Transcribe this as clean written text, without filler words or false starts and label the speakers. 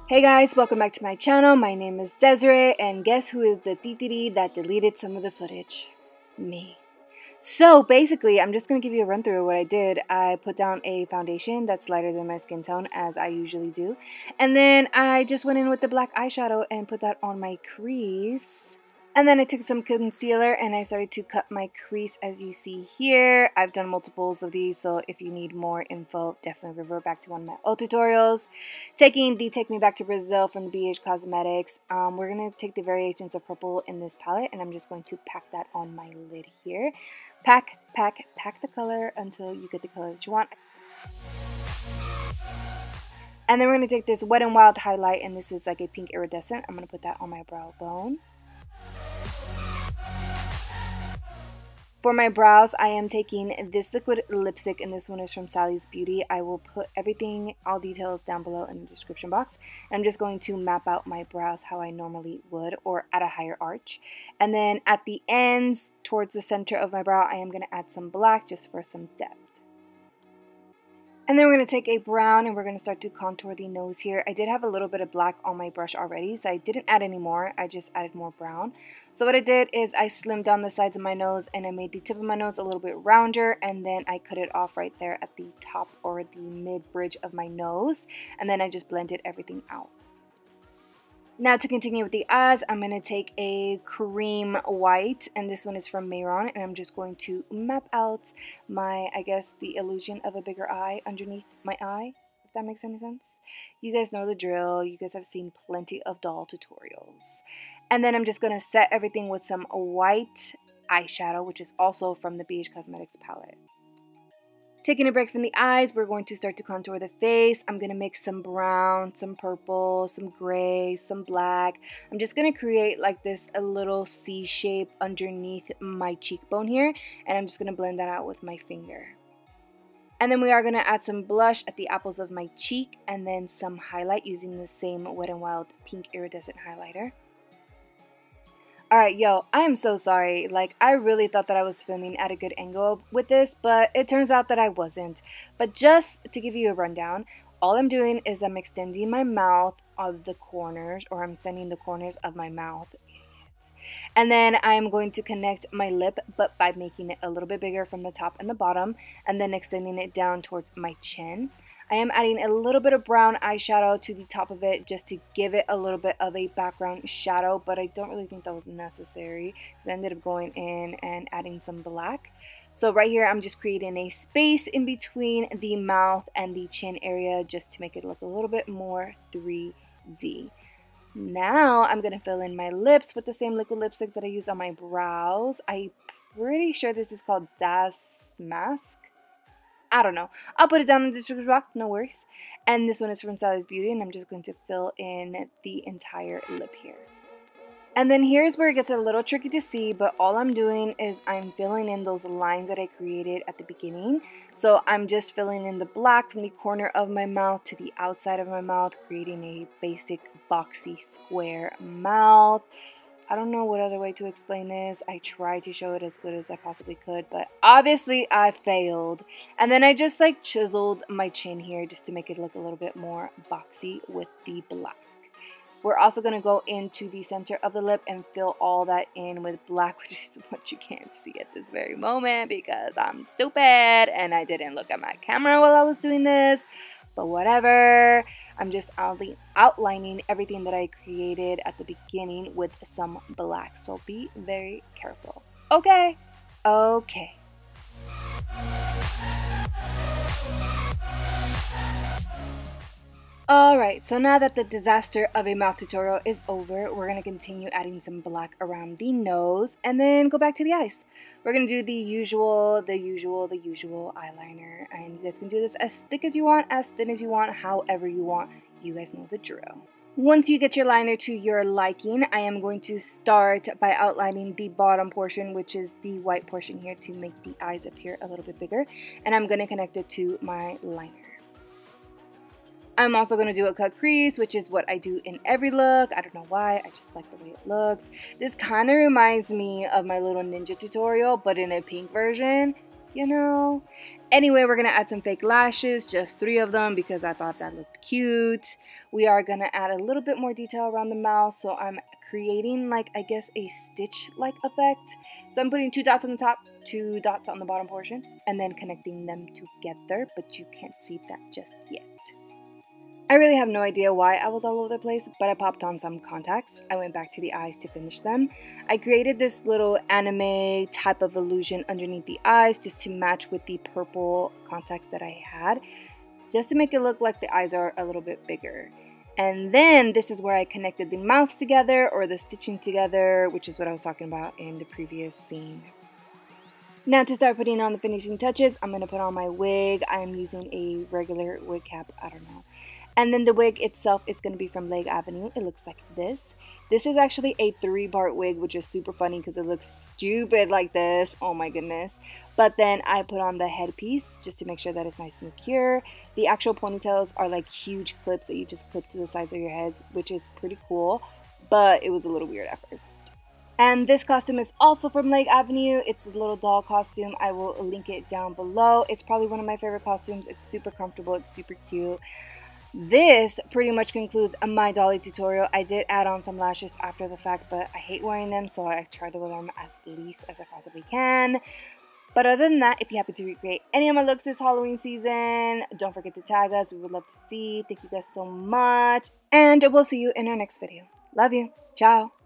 Speaker 1: Hey guys, welcome back to my channel. My name is Desiree, and guess who is the titiri that deleted some of the footage? Me. So basically, I'm just going to give you a run through of what I did. I put down a foundation that's lighter than my skin tone, as I usually do. And then I just went in with the black eyeshadow and put that on my crease. And then I took some concealer and I started to cut my crease, as you see here. I've done multiples of these, so if you need more info, definitely revert back to one of my old tutorials. Taking the Take Me Back to Brazil from the BH Cosmetics, we're going to take the Variations of Purple in this palette, and I'm just going to pack that on my lid here. Pack the color until you get the color that you want. And then we're going to take this Wet n Wild highlight, and this is like a pink iridescent. I'm going to put that on my brow bone. For my brows, I am taking this liquid lipstick, and this one is from Sally's Beauty. I will put everything, all details down below in the description box. I'm just going to map out my brows how I normally would, or at a higher arch. And then at the ends, towards the center of my brow, I am going to add some black just for some depth. And then we're going to take a brown and we're going to start to contour the nose here. I did have a little bit of black on my brush already, so I didn't add any more. I just added more brown. So what I did is I slimmed down the sides of my nose and I made the tip of my nose a little bit rounder, and then I cut it off right there at the top or the mid bridge of my nose, and then I just blended everything out. Now to continue with the eyes, I'm going to take a cream white, and this one is from Mayron, and I'm just going to map out my, I guess, the illusion of a bigger eye underneath my eye, if that makes any sense. You guys know the drill. You guys have seen plenty of doll tutorials. And then I'm just going to set everything with some white eyeshadow, which is also from the BH Cosmetics palette. Taking a break from the eyes, we're going to start to contour the face. I'm going to mix some brown, some purple, some gray, some black. I'm just going to create like this a little C shape underneath my cheekbone here, and I'm just going to blend that out with my finger. And then we are going to add some blush at the apples of my cheek, and then some highlight using the same Wet n Wild pink iridescent highlighter. Alright, yo, I am so sorry. Like, I really thought that I was filming at a good angle with this, but it turns out that I wasn't. But just to give you a rundown, all I'm doing is I'm extending my mouth of the corners, or I'm extending the corners of my mouth. And then I'm going to connect my lip, but by making it a little bit bigger from the top and the bottom, and then extending it down towards my chin. I am adding a little bit of brown eyeshadow to the top of it just to give it a little bit of a background shadow, but I don't really think that was necessary because I ended up going in and adding some black. So right here I'm just creating a space in between the mouth and the chin area just to make it look a little bit more 3D. Now I'm going to fill in my lips with the same liquid lipstick that I used on my brows. I'm pretty sure this is called Damask. I don't know. I'll put it down in the description box, no worries. And this one is from Sally's Beauty, and I'm just going to fill in the entire lip here. And then here's where it gets a little tricky to see, but all I'm doing is I'm filling in those lines that I created at the beginning. So I'm just filling in the black from the corner of my mouth to the outside of my mouth, creating a basic boxy square mouth. I don't know what other way to explain this. I tried to show it as good as I possibly could, but obviously I failed. And then I just like chiseled my chin here just to make it look a little bit more boxy with the black. We're also going to go into the center of the lip and fill all that in with black, which is what you can't see at this very moment because I'm stupid and I didn't look at my camera while I was doing this. But whatever. I'm just outlining everything that I created at the beginning with some black. So be very careful. Okay. Okay. Alright, so now that the disaster of a mouth tutorial is over, we're going to continue adding some black around the nose and then go back to the eyes. We're going to do the usual eyeliner, and you guys can do this as thick as you want, as thin as you want, however you want. You guys know the drill. Once you get your liner to your liking, I am going to start by outlining the bottom portion, which is the white portion here, to make the eyes appear a little bit bigger, and I'm going to connect it to my liner. I'm also going to do a cut crease, which is what I do in every look. I don't know why, I just like the way it looks. This kind of reminds me of my little ninja tutorial, but in a pink version. you know. Anyway, we're gonna add some fake lashes, just 3 of them because I thought that looked cute. We are gonna add a little bit more detail around the mouth, so I'm creating like, I guess, a stitch-like effect. So I'm putting 2 dots on the top, 2 dots on the bottom portion, and then connecting them together, but you can't see that just yet. I really have no idea why I was all over the place, but I popped on some contacts. I went back to the eyes to finish them. I created this little anime type of illusion underneath the eyes just to match with the purple contacts that I had, just to make it look like the eyes are a little bit bigger. And then this is where I connected the mouth together, or the stitching together, which is what I was talking about in the previous scene. Now to start putting on the finishing touches, I'm going to put on my wig. I am using a regular wig cap, I don't know. And then the wig itself is going to be from Lake Avenue. It looks like this. This is actually a 3-part wig, which is super funny because it looks stupid like this. Oh my goodness. But then I put on the headpiece just to make sure that it's nice and secure. The actual ponytails are like huge clips that you just clip to the sides of your head, which is pretty cool. But it was a little weird at first. And this costume is also from Lake Avenue. It's a little doll costume. I will link it down below. It's probably one of my favorite costumes. It's super comfortable. It's super cute. This pretty much concludes my dolly tutorial. I did add on some lashes after the fact, but I hate wearing them, so I try to wear them as least as I possibly can. But other than that, if you happen to recreate any of my looks this Halloween season, don't forget to tag us. We would love to see. Thank you guys so much, and we'll see you in our next video. Love you. Ciao.